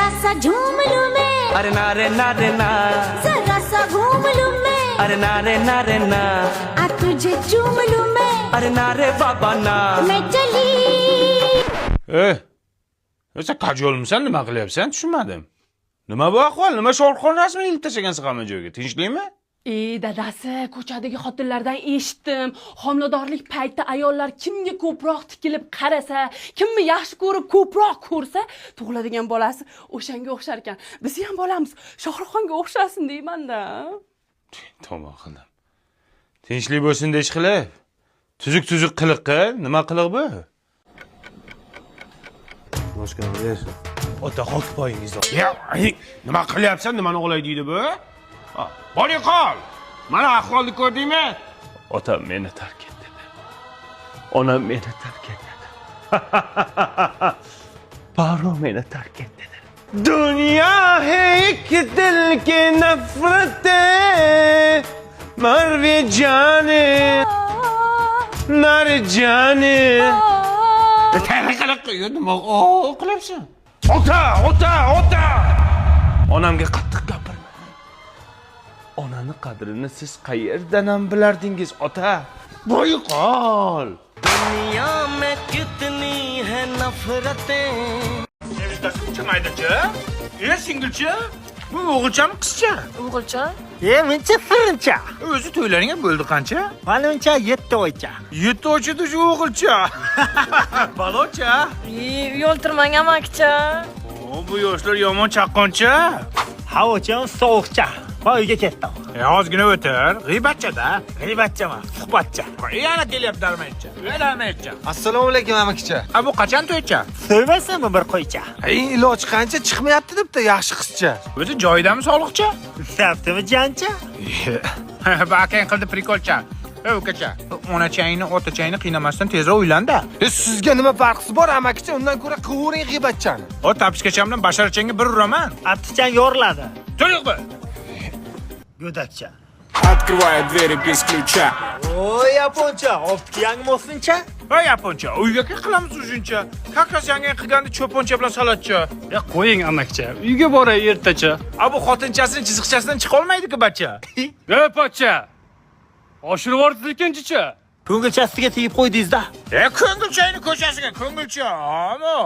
जरा सा झूम लूं मैं, अरे ना रे ना रे ना, जरा सा घूम लूं मैं, अरे ना रे ना रे ना, आ तुझे चूम लूं मैं, अरे ना रे बाबा ना. मैं चली. O'sha qajolmisan, nima qilyapsan? Tushunmadim. Nima bu ahvol? Nima sho'rxon rasmini ilib tashlagansiz hamma joyga? Tinchlikmi? Dadasi, ko'chadagi xotinlardan eshitdim. Homiladorlik payti ayollar kimga ko'proq tikilib qarasa, kimni yaxshi ko'rib ko'proq ko'rsa, tug'iladigan bolasi o'shanga o'xshar ekan. Bizni ham bolamiz Shohruxxonga o'xshasin deyman-da. Tamom qildim. Tinchlik bo'lsin deyish qilib. Tuzuk qiliqqa, nima qiliq bu? Boshqani ber. Ota qoq poyingizda. Ya, nima qilyapsan? Nimani o'g'lay deydi bu? Boring qol. Mana ahvolni ko'rdingmi? Otam meni tark etdi. Onam meni tark etdi. Baro meni tark etdi. Dünya है एक दिल के नफरत मर भी जाने मर जाने nima qilyapsan? Ota! Onamga qattiq gapirma. Onani qadrini siz qayerdan ham bilardingiz, ota? Bo'y qol. दुनिया में कितनी है नफरतें. Sevishda qilcha maydacha? Singilcha? Bu o'g'ilchami, qizcha? O'g'ilcha? Mencha firincha. O'zi to'ylaring ham bo'ldi qancha? Menimcha 7 oycha. 7 oychada shu o'g'ilcha. Balocha? Yo'ltirmang amakicha. Bu yoshlar yomon chaqqoncha. Havocha sovuqcha. Uyga ketdim. Ozgina o'tir. G'iybatcha-da. G'iybatcha emas, suhbatcha. Yana kelyapti darmaycha. Darmaycha. Assalomu alaykum amakicha. Bu qachon to'ycha? So'ymaysanmi bir qo'ycha? Iloji qancha chiqmayapti debdi yaxshi qizcha. O'zi joyidami sog'liqcha? Ishlabdimi jancha? Bu akang qildi prikolcha. Ukacha, onachangni, otachangni qiynamasdan tezroq uylanda. Sizga nima farqi bor amakicha? Undan ko'ra quvering g'iybatchani. O tapishkacham bilan basharachangga bir uraman. Aptichan yoriladi. To'liq bu. Go'dakcha. Открывает двери без ключа. Oy, yaponcha, optik yangmosincha? Voy yaponcha, uyga qilamiz shuncha. Kakras yangi qilganda cho'poncha bilan salatcha. Qo'ying amakicha, uyga boray ertacha. Bu xotinchasining chiziqchasidan chiqa olmaydi-ku bacha. Pochcha. Oshirib yuborsiz ekanchicha. Ko'ngilchasiga tegib qo'ydingiz-da. Ko'ngilchangni ko'chasiga, ko'ngilcha. Ammo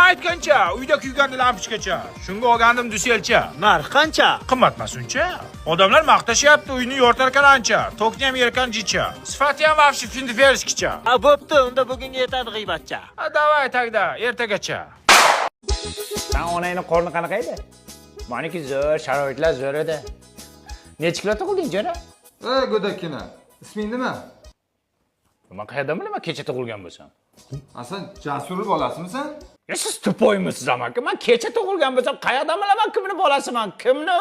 aytgancha, uyda kuygan lampochkacha. Shunga olgandim duselcha. Narx qancha? Qimmatmas uncha. Odamlar maqtashyapti, uyni yo'rtarkan ancha. Tokni ham yerkan jicha. Sifati ham vafshi findiferskicha. Bo'pti, unda bugunga yetadi g'iybatcha. Davay tagda, ertagacha. Sen onangning qorni qanaqa edi? Meniki zo'r, sharoitlar zo'r edi. Necha kilo tug'ilding, jo'ra? Go'dakkina. Isming nima? Men qayerdan bilaman kecha tug'ilgan bo'lsam? Sen Jasur bolasimisan? Siz tupoymisiz amaki? Men kecha tug'ilgan bo'lsam qayerdan bilaman kimni bolasiman? Kimni?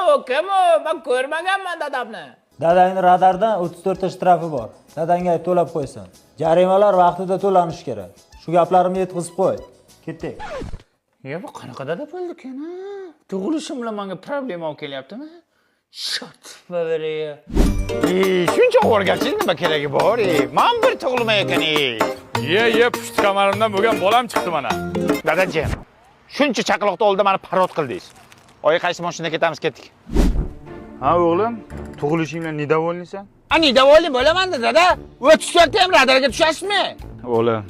Men ko'rmaganman dadamni. Dadangning radardan 34 ta shtrafi bor. Dadangga to'lab qo'ysin. Jarimalar vaqtida to'lanishi kerak. Shu gaplarimni yetkazib qo'y. Ketdik. Bu qanaqa dada bo'ldi ekan? Tug'ilishim bilan menga problema olib kelyaptimi? Shot bavariya. Shuncha o'rgatishning nima keragi bor? Men bir tug'ilmay ekan. Pusht kamarimdan bo'lgan bolam chiqdi mana. Dadajim, shuncha chaqaloqni oldida meni parod qildingiz. Oyi qaysi mashinada ketamiz, ketdik. Ha o'g'lim, tug'ilishing bilan недовольныйsan? Недовольный bo'laman-da, dada. O'tishda ham radarga tushasizmi? O'g'lim,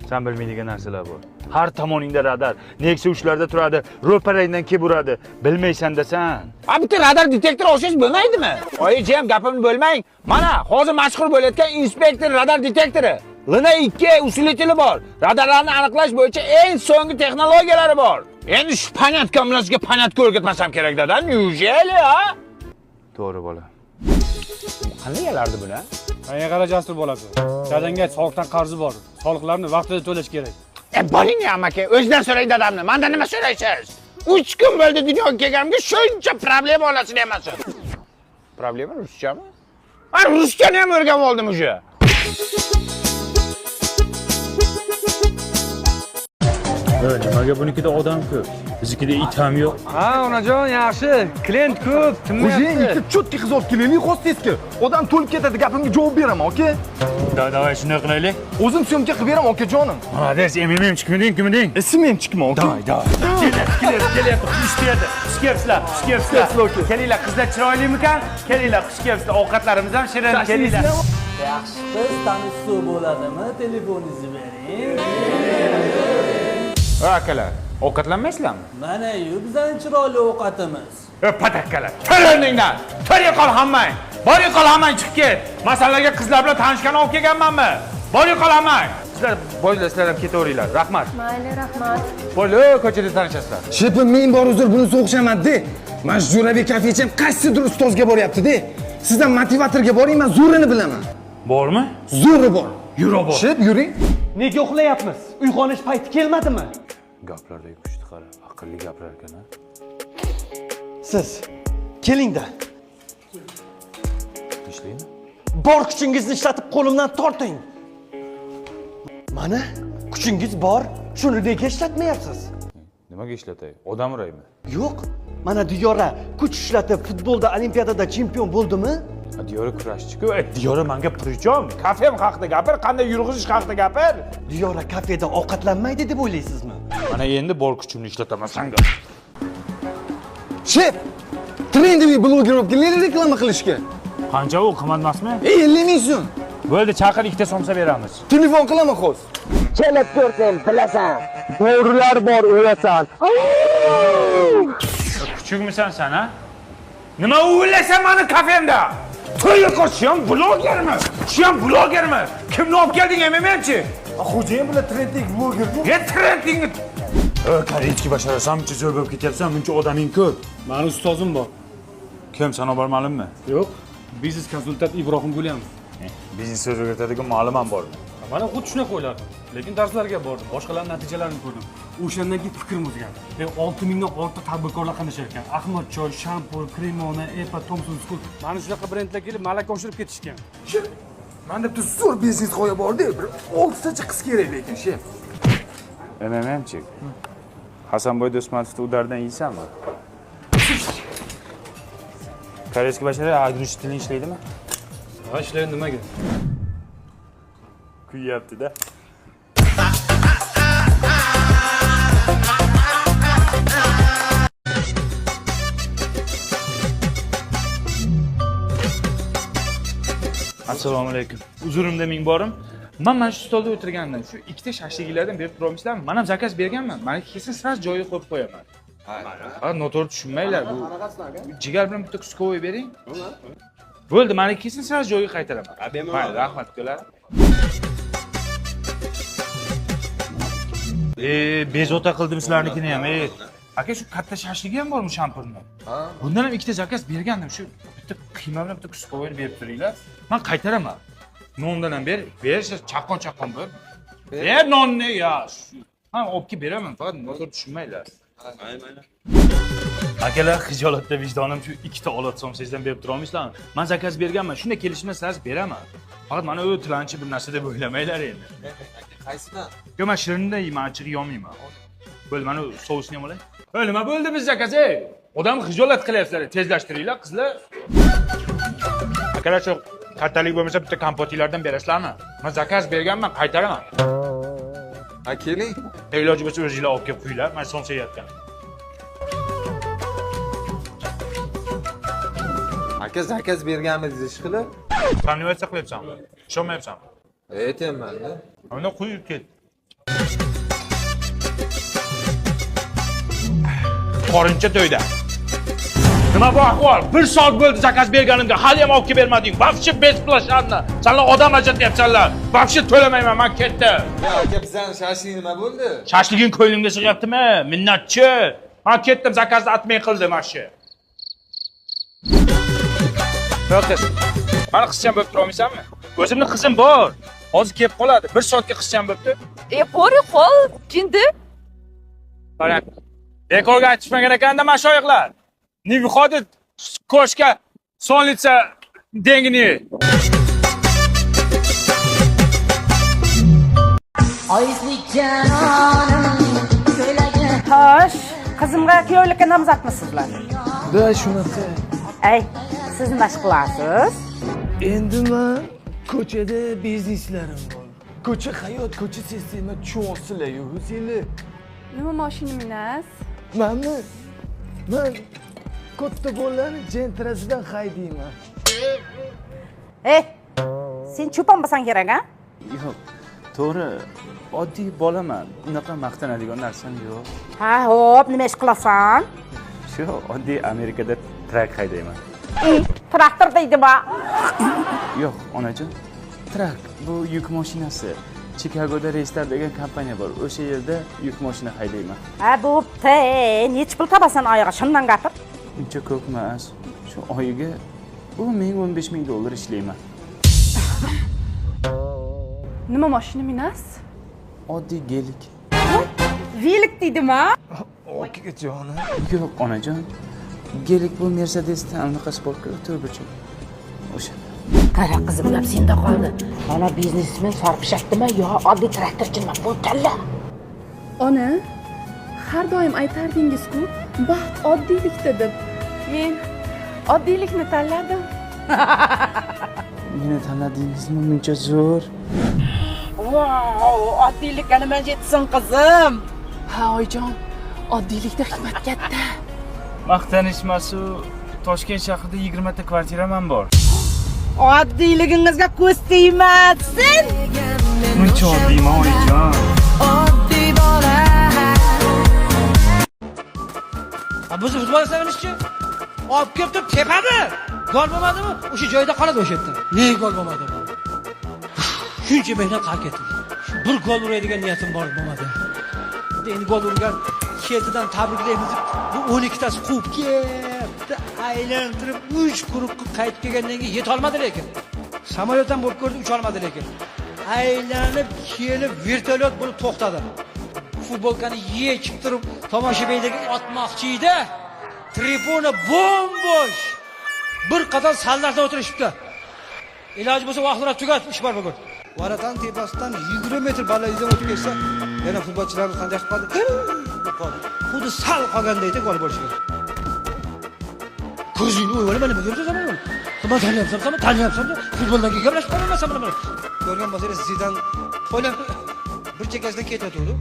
sen bilmaydigan narsalar bor. Har tomoningda radar. Nexia ushlarda turadi, ro'parangdan kelib uradi. Bilmaysan desan. Bitta radar detektor o'shash bo'lmaydimi? Oyijim, gapimni bo'lmang. Mana hozir mashhur bo'layotgan inspektor radar detektori. Lina 2 usulitili bor. Radarlarni aniqlash bo'yicha eng so'nggi texnologiyalari bor. Endi shu panyatka bilan sizga panyatka o'rgatmasam kerak dada. Неужели, ha? To'g'ri bola. Qanday yalardi buni? Menga qara Jasur bolasi. Dadangga soliqdan qarzi bor. Soliqlarni vaqtida to'lash kerak. Boring amaki, o'zidan so'rang dadamni. Mendan nima so'raysiz? 3 kun bo'ldi dunyoga kelganimga shuncha problema olasiz demasin. Problema ruschami? Ruschani ham o'rganib oldim o'sha. Nimaga bunikida odam ko'p? Biznikida it ham yo'q. Ha, onajon, yaxshi. Klient ko'p, tinmayapti. Ikkita cho'tki qiz olib kelaylik hostesga. Odam to'lib ketadi, gapimga javob beraman, oka? Davay shunday qilaylik. O'zim syomka qilib beraman, okajonim. Молодец, MMM chiqmiding? Ismim ham chiqma, oka. Kelyapti, xush kelibsizlar. Kelinglar, qizlar chiroylimikan? Kelinglar, xush kelibsizlar. Ovqatlarimiz ham shirin, kelinglar. Yaxshi qiz tanishsuv bo'ladimi? Telefoningizni bering. Akalar, ovqatlanmaysizlarmi? Mana-yu bizning chiroyli ovqatimiz. Patakkalar, to'rlingdan. To'rga qol hammang. Boring qol hammang chiqib ket. Masallaga qizlar bilan tanishgan olib kelganmanmi? Boring qol hammang. Sizlar boylar ham ketaveringlar. Rahmat. Mayli, rahmat. Boylar ko'chada tanishasizlar. Shepim men bor uzr buni o'xshamadida. Mana shu Jo'rabek kafecham qaysidir ustozga boryapti-da. Sizdan motivatorga boring, men zo'rini bilaman. Bormi? Zo'ri bor. Yura bor. Shep, yuring. Nega uxlayapmiz? Uyg'onish payti kelmadimi? Gaplardagi kuchni qara, aqlli gapirar ekan ha. Siz keling-da. Ishlaymi? Bor kuchingizni ishlatib qo'limdan torting. Mana, kuchingiz bor, shuni nega ishlatmayapsiz? Nimaga ishlatay? Odam uraymi? Yo'q. Mana Diyora kuch ishlatib futbolda olimpiadada chempion bo'ldimi? Diyora kurashchi-ku. Diyora menga prijom. Kafem haqida gapir, qanday yurg'izish haqida gapir. Diyora kafeda ovqatlanmaydi deb o'ylaysizmi? Mana endi bor kuchimni ishlataman senga. Shep, trendiy bloger bo'lib keling reklama qilishga. Qancha u qimmat emasmi? 50 ming so'm. Bo'ldi, chaqir, ikkita somsa beramiz. Telefon qilaman xo'sh. Kelib ko'rsam bilasan. Bo'rilar bor o'lasan. Kuchukmisan sen ha? Nima o'ylaysan meni kafemda? To'yga ko'rshi ham blogermi? Shu ham blogermi? Kimni olib kelding MMMchi? Xo'jayin bilan trendiy bloger. Trending. Karechki basharasan, muncha zo'r bo'lib ketyapsan, muncha odaming ko'p. Mani ustozim bor. Kim, sana bor ma'lummi? Yo'q. Biznes konsultant Ibrohim bo'lyapmiz. Biznes o'rgatadigan ma'lum ham bormi? Mana xuddi shunaqa o'yladim. Lekin darslarga bordim, boshqalarning natijalarini ko'rdim. O'shandan keyin fikrim o'zgardi. 6000 dan ortiq tadbirkorlar qatnashar ekan. Ahmad choy, shampur, Cremona, Epa, Thompson School. Mana shunaqa brendlar kelib malaka oshirib ketishgan. Menda bitta zo'r biznes g'oya bor-da, bir 6 tacha qiz kerak lekin, shef. MMMchi. Hasanboy Do'stmatovni udardan yeysanmi? Koreyskiy bashara agrush tilini ishlaydimi? Ha, ishlaydi nimaga? Kuyyapti-da. Assalomu alaykum. Uzurimda ming borim. Men mana shu stolda o'tirgandim. Shu ikkita shashliglardan berib turolmaysizlarmi? Men ham zakaz berganman. Mana kesin sira joyiga qo'yib qo'yaman. Ha, noto'g'ri tushunmanglar. Bu jigar bilan bitta kuskovoy bering. Bo'ldi, mana kesin sira joyiga qaytaraman. Mayli, rahmat ukalar. Bezovta qildim sizlarnikini ham. Aka, shu katta shashligi ham bormi shampurni? Bundan ham ikkita zakaz bergandim. Shu bitta qiyma bilan bitta kuskovoyni berib turinglar. Men qaytaraman. Nondan ham ber, chaqqon ber. Ber nonni ya. Ha, olib kelib beraman, faqat noto'g'ri tushunmanglar. Mayli. Akalar, xijolatda vijdonim shu ikkita olot somsangizdan berib tura olmaysizlarmi? Men zakaz berganman, shunday kelishmasaz beraman. Faqat mana u tilanchi bir narsa deb o'ylamanglar endi. Qaysidan? Yo, men shirinda yeyman, achchig'i yo'mayman. Bo'ldi, mana u sousni ham olay. Nima bo'ldi biz zakaz? Odam xijolat qilyapsizlar, tezlashtiringlar, qizlar. Akalar, shu kattalik bo'lmasa bitta kompotinglardan berasizlarmi? Men zakaz berganman, qaytaraman. Ha, keling. Iloji bo'lsa o'zingizlar olib kelib qo'yinglar, men somsa yeyotgan. Aka zakaz berganmiz ish qilib. Qaniyatsa qilyapsan? Ishonmayapsan? Aytayman-da. Uni qo'yib ket. Qorincha to'yda. Nima bu ahvol? 1 soat bo'ldi zakaz berganimga, hali ham olib kelib bermading. Vaqti besplashlarni. Sanlar odam ajratyapsanlar. Vaqti to'lamayman, men ketdim. Ya aka, bizning shashlik nima bo'ldi? Shashliging ko'ylingga sig'yaptimi? Minnatchi. Men ketdim, zakazni atmay qildim ashi. To'xtas. Mani qizcham bo'lib turolmaysanmi? O'zimning qizim bor. Hozir kelib qoladi. 1 soatga qizcham bo'libdi. Bori qol, jindi. Qarang. Bekorga aytishmagan ekanda mashoyixlar. Не выходит кошка сонница деньги. Oyislik janonim Xo'sh, qizimga kuyovlikka nomzodmisizlar? Da shunaqa. Ey, siz nima ish qilasiz? Endi men ko'chada bizneslarim bor. Ko'cha hayot, ko'cha sistema cho'sila-yu, o'zinglar. Nima mashina minasiz? Men katta bolalarni jentrasidan haydayman. Ey, sen cho'pon bo'lsang kerak, a? Yo'q, to'g'ri, oddiy bolaman. Unaqa maqtanadigan narsam yo'q. Ha, xo'p, nima ish qilasan? Shu oddiy Amerikada trak haydayman. Traktor deydimi? Yo'q, onajon. Trak bu yuk mashinasi. Chikagoda Restart degan kompaniya bor. O'sha yerda yuk mashina haydayman. Ha, bo'pti. Necha pul topasan oyog'i? Shundan gapir. Uncha ko'p emas. Shu oyiga 10,000-15 ming dollar ishlayman. Nima mashina minasiz? Oddiy gelik. Velik deydimi? Okajonim. Yo'q, onajon. Gelik bu Mercedesdan anaqa sportga turburchak. O'sha. Qara qizim, gap senda qoldi. Mana biznesmen sarpishakdimi yo oddiy traktorchimi? Bu kalla. Ona, har doim aytardingiz-ku, baxt oddiylikda deb. Men oddiylikni tanladim. Meni tanladingizmi buncha zo'r? Wow, oddiylikka nima yetsin qizim? Ha, oyijon, oddiylikda hikmat katta. Maqtanishmasu, Toshkent shahrida 20 ta kvartiram bor. Oddiyligingizga ko'z tegmasin. Buncha oddiyman oyijon. Biz futbol sevinishchi. Olib kelib turib tepadi. Gol bo'lmadimi? O'sha joyda qoladi o'sha yerda. Nega gol bo'lmadi? Shuncha mehnat qilib ketdim. Bir gol uradigan niyatim bor bo'lmadi. Endi gol urgan ketidan tabriklaymiz. Bu 12 tasi quvib ketdi. Aylantirib 3 quruqqa qaytib kelgandan keyin yeta olmadi lekin. Samolyotdan bo'lib ko'rdi, ucha olmadi lekin. Aylanib kelib vertolyot bo'lib to'xtadi. Futbolkani yechib turib tomoshabinlarga otmoqchi edi. Tribuna bombosh. Bir qator sallardan o'tirishibdi. Iloji bo'lsa vaqtlar tugat, ish bor bugun. Varatan tepasidan 20 metr balandlikdan o'tib ketsa, yana futbolchilarimiz qanday qiladi? Xuddi sal qolganda edi gol bo'lishi kerak. Ko'zingni o'yib mana bu yerda zaman. Nima tanlayapsan? Futboldan gaplashib qolmasan mana. Ko'rgan bo'lsangiz Zidan qo'lab bir chekkasidan ketayotdi.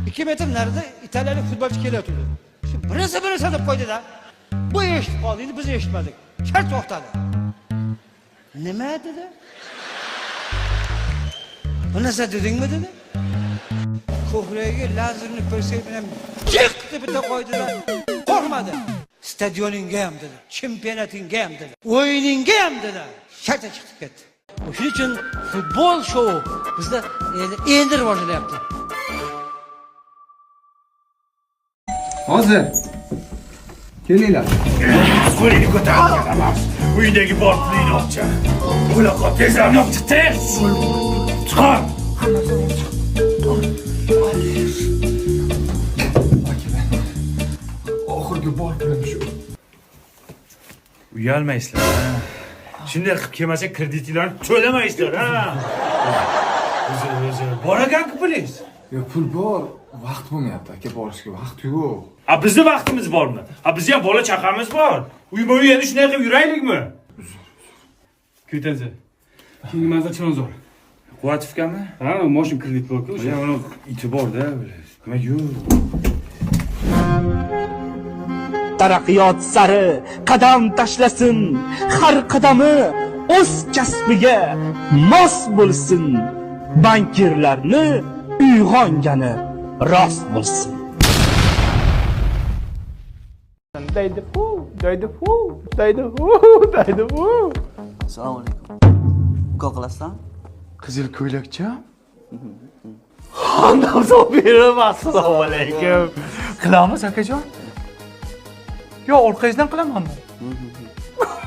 2 metr narida italiyalik futbolchi kelayotdi. Shu birisi deb qo'ydi-da. Bu eshitib qoldi, endi biz eshitmadik. Shart to'xtadi. Nima dedi? Bu narsa dedingmi dedi? Ko'kragiga lazerni persel bilan jiq deb bitta qo'ydi-da. Qo'rqmadi. Stadioningga ham dedi, chempionatingga ham dedi, o'yiningga ham dedi. Shartta chiqib ketdi. Shuning uchun futbol shou bizda endi rivojlanyapti. Hozir. Kelinglar. Qo'lini ko'tarib, uydagi bor pulingni olcha. Uloqa tezroq yopchi tez. Chiqar. Oxirgi bor pulim shu. Uyalmaysizlar, ha. Shunday qilib kelmasa kreditinglarni to'lamaysizlar, ha. O'zi. Bor ekan-ku pulingiz. Yo, pul bor, vaqt bo'lmayapti, aka, borishga vaqt yo'q. A bizning vaqtimiz bormi? A bizga ham bola chaqamiz bor. Uyma-uy endi shunday qilib yuraylikmi? Kuytansa. Keyingi manzil Chilonzor. Quvvatovkami? Ha, moshin kredit bor-ku. O'sha uni iti bor-da, nima yo'q. Taraqqiyot sari qadam tashlasin, har qadami o'z kasbiga mos bo'lsin. Bankirlarni uyg'ongani rost bo'lsin. Assalomu alaykum. Uka qilasizmi? Qizil ko'ylakcha? Xonam Sobirov, assalomu alaykum. Qilamiz akajon? Yo, orqangizdan qilamanmi?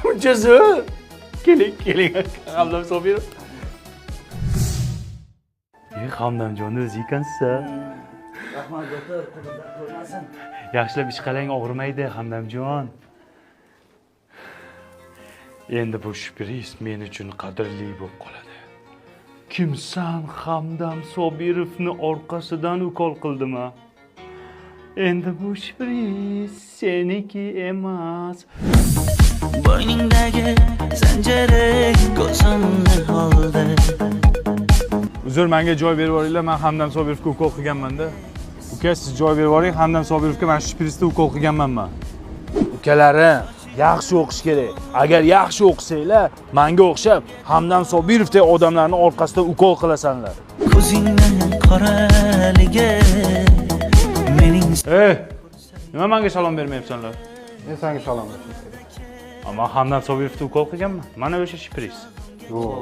Uncha zo'r. Keling, Xonam Sobirov. Xonamjon o'zi ekansiz. Rahmat doktor, qo'lingizdan ko'rmasin. Yaxshilab ish qalang, og'rimaydi, Xonamjon. Endi bu shpris men uchun qadrli bo'lib qoladi. Kimsan Hamdam Sobirovni orqasidan ukol qildimi? Endi bu shpris seniki emas. Boyningdagi zanjiring ko'zimni oldi. Uzr, menga joy berib yuboringlar. Men Hamdam Sobirovga ukol qilganman-da. Uka, siz joy berib yuboring. Hamdam Sobirovga men shprisda ukol qilganman men. Ukalarim, yaxshi o'qish kerak. Agar yaxshi o'qisanglar, menga o'xshab Hamdam Sobirovdek odamlarning orqasidan ukol qilasanlar. Ko'zingdan qoraligi mening. Nima menga salom bermayapsanlar? Men senga salom berdim. Ammo Hamdam Sobirovga ukol qilganman. Mana o'sha shpris. Yo'q,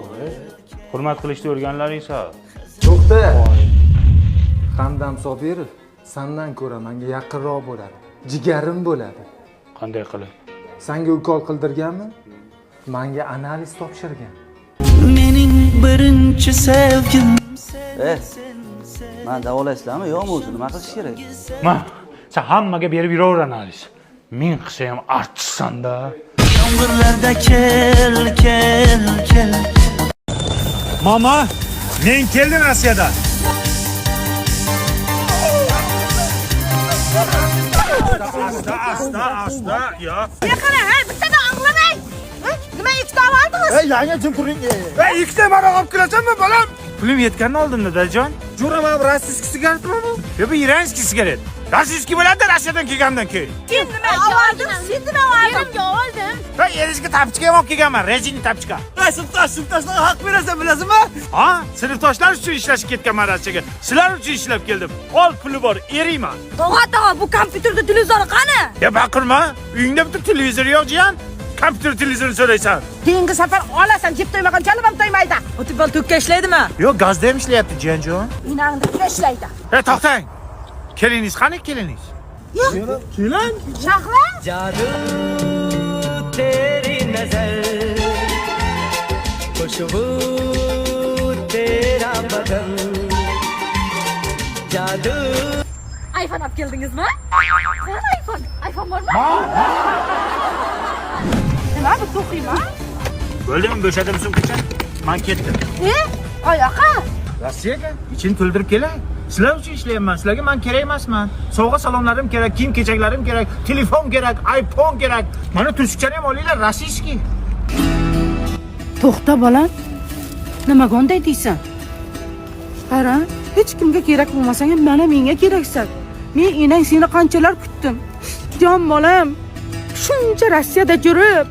Hurmat qilishni o'rganlaring sal. to'xta. Hamdam Sobirov sendan ko'ra menga yaqinroq bo'ladi. Jigarim bo'ladi. Qanday qilib? Senga ukol qildirganmi? Menga analiz topshirgan. Mening birinchi sevgim. Men davolaysizlarmi yo'qmi o'zi? Nima qilish kerak? Sen hammaga berib yuraver analiz. Men qilsa ham artistsan-da. Yomg'irlarda kel. Mama, men keldim Rossiyadan. Asta, yo. Qara, bittada anglamang. Nima ikkita oldingiz? Yangi jim turing. Ikkita mana olib kirasanmi, bolam? Pulim yetganini oldimda, dajon. Jo'raman rossiyskiy sigaretmi bu? Yo, bu iranskiy sigaret. Rossiyskiy bo'ladi, Rossiyadan kelgandan keyin. Sen nima olding? Sen nima olding? Erimga oldim. Va eringizga tapchika ham olib kelganman, rezini tapchika. Sinfdoshlarga haq berasan, bilasizmi? Ha, sinfdoshlar uchun ishlashga ketganman Rossiyaga. Sizlar uchun ishlab keldim. Ol, puli bor, eriyman. Tog'a, bu kompyuterda televizor qani? Ya baqirma, uyingda bitta televizor yo'q jiyan. Kompyuter televizorni so'raysan. Keyingi safar olasan, jib to'ymagan chalim ham to'ymaydi. Futbol to'kka ishlaydimi? Yo'q, gazda ham ishlayapti jiyanjon. Inangni ishlaydi. To'xtang. Keliningiz qani, keliningiz? Yo'q. Kelin. Shahla? Jadu teri nazar. Khushbu tera badan. Jadu. iPhone olib keldingizmi? iPhone bormi? Nima bu to'qiymi? Bo'ldimi, bo'shadim sumkacha? Men ketdim. Oyoqqa? Rossiyaga ichini to'ldirib kelay. Sizlar uchun ishlayapman. Sizlarga men kerak emasman. Sovg'a salomlarim kerak, kiyim-kechaklarim kerak, telefon kerak, iPhone kerak. Mana turishchani ham olinglar, rossiyskiy. To'xta bolam. Nimaga unday deysan? Qara, hech kimga kerak bo'lmasang ham mana menga keraksan. Men enang seni qanchalar kutdim. Jon bolam, shuncha Rossiyada yurib,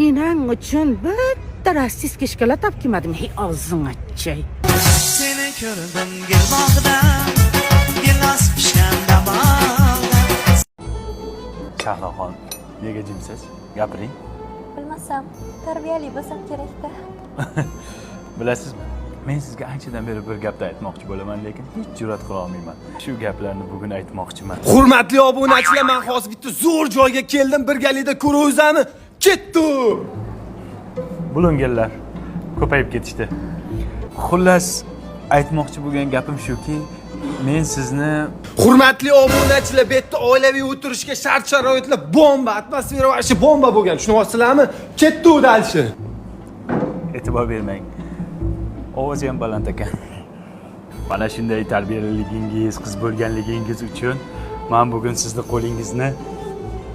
enang uchun bitta rossiyskiy shokolad olib kelmadim. Hey, og'zing ochchay. Seni ko'rdim gulbog'da, gilos pishganda bog'da. Shahlaxon, nega jimsiz? Gapiring. Bilmasam, tarbiyali bo'lsam kerak-da. Bilasizmi? Men sizga anchadan beri bir gapni aytmoqchi bo'laman, lekin hech jur'at qila olmayman. Shu gaplarni bugun aytmoqchiman. Hurmatli obunachilar, men hozir bitta zo'r joyga keldim. Birgalikda ko'ravizami? Ketdim. Bulunganlar ko'payib ketishdi. Xullas, aytmoqchi bo'lgan gapim shuki, men sizni Hurmatli obunachilar, bu yerda oilaviy o'tirishga shart-sharoitlar bomba, atmosfera va ishi bomba bo'lgan. Tushunyapsizlarmi? Ketdi dalshi. e'tibor bermang. Ovozi ham baland ekan. Mana shunday tarbiyaligingiz, qiz bo'lganligingiz uchun men bugun sizni qo'lingizni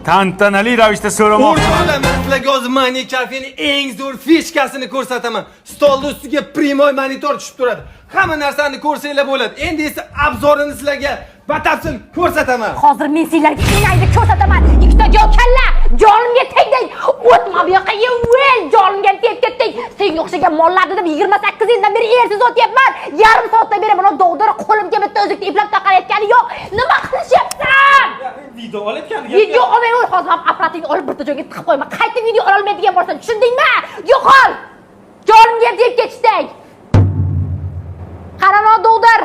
tantanali ravishda so'ramoqchiman. O'rtoqlar, sizlarga hozir Mani kafening eng zo'r fishkasini ko'rsataman. Stolning ustiga primoy monitor tushib turadi. Hamma narsani ko'rsanglar bo'ladi. Endi esa obzorini sizlarga batafsil ko'rsataman. Hozir men sizlarga enangni ko'rsataman. Ikkita joy kalla, jonimga tegding. O'tma bu yoqqa, yevvel jonimga tegib ketding. Senga o'xshagan mollarni deb 28 yildan beri ersiz o'tyapman. Yarim soatdan beri buni dog'dor qo'limga bitta o'zlikni eplab taqalayotgani yo'q. Nima qilishyapsan? Video olayotgan. Video olmayman, hozir ham apparatni olib bitta joyga tiqib qo'yma. Qayta video ola olmaydigan bo'lsan, tushundingmi? Yo'qol. Jonimga tegib ketishding. Qarano dog'dor.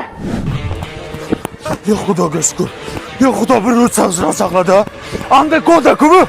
Ya Xudoga shukr. Ya Xudo bir o'tsangiz saqladi. Anda ko'da kubi.